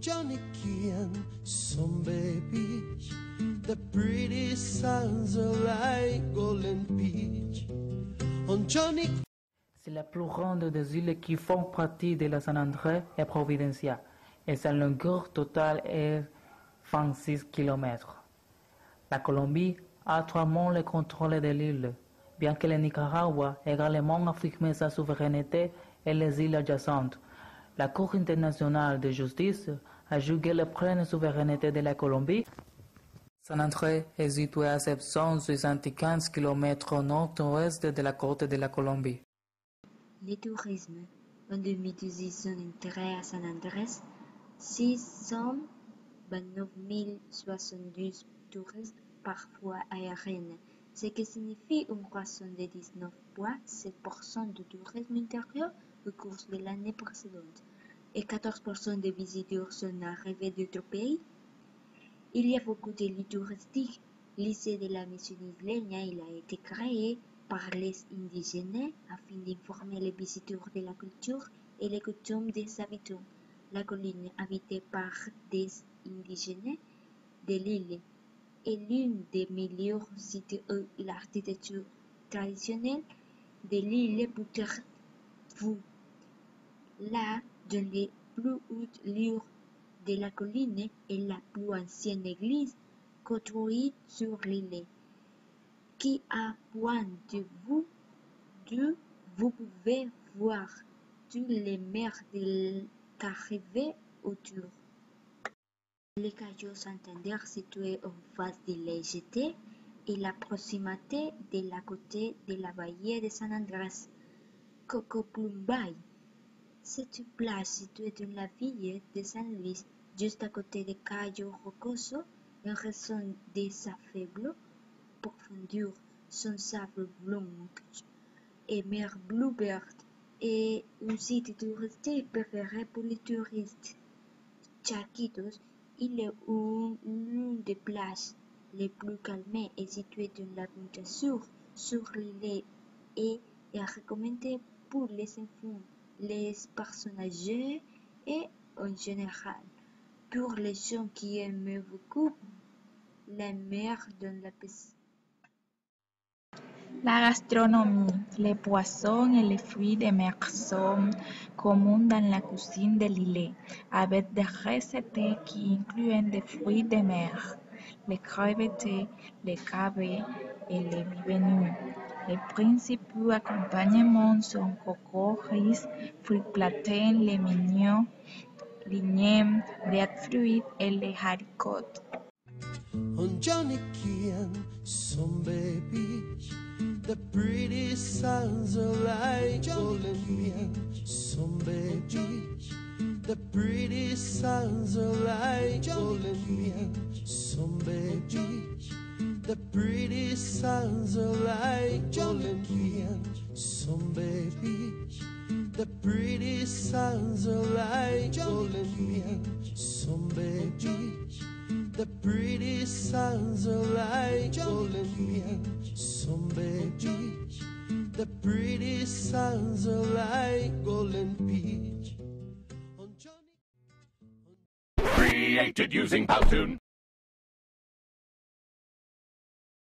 Johnny Key and Zombie Beach. The pretty sands are like golden peach. On Johnny. C'est la plus grande des îles qui font partie de la San Andrés et Providencia, et sa longueur totale est 26 km. La Colombie a actuellement le contrôle de l'île, bien que le Nicaragua également affirme sa souveraineté et les îles adjacentes. La Cour internationale de justice a jugé la pleine souveraineté de la Colombie. San Andrés est situé à 775 km au nord-ouest de la côte de la Colombie. Le tourisme. En 2018 sont entrés à San Andrés 629 072 touristes par voie aérienne, ce qui signifie une croissance de 19,7% du tourisme intérieur au cours de l'année précédente, et 14% des visiteurs sont arrivés d'autres pays. Il y a beaucoup de lieux touristiques. Le lycée de la mission isleña il a été créé par les indigènes afin d'informer les visiteurs de la culture et les coutumes des habitants. La colline habitée par des indigènes de l'île est l'une des meilleures sites où l'architecture traditionnelle de l'île peut être vue. Là, dans les plus hautes lieux de la colline est la plus ancienne église construite sur l'île, qui à point de vue d'où vous pouvez voir toutes les mers del Caribe autour. Le Cayo Santander, situé en face de l'EGT, et la proximité de la côté de la baie de San Andrés, Cocoplumbay. C'est une plage située dans la ville de San Luis, juste à côté de Cayo Rocoso, en raison de sa faible profondeur. Son sable blanc et mer bleu verte est un site touristique préféré pour les touristes. Chaquitos, il est l'une des plages les plus calmes et située dans la montagne sur l'île et est recommandée pour les enfants, les personnes âgées et en général pour les gens qui aiment beaucoup la mer dans la piscine. La gastronomie, les poissons et les fruits de mer sont communs dans la cuisine de l'île, avec des recettes qui incluent des fruits de mer, les crevettes, les crabes et les bienvenus. Les principaux accompagnements sont coco, riz, fruits plantains, les mignons, lignèmes, breadfruit et les haricots. On Johnny Key and Zombie Beach. The pretty sands are like golden beach. Zombie Beach. The pretty sands are like golden beach. Zombie Beach. The pretty sands are like golden beach. Zombie Beach. The pretty sands are like golden beach. Zombie Beach. The pretty sands are like golden beach. Zombie Beach. The pretty sands are like golden peach. Created using Powtoon.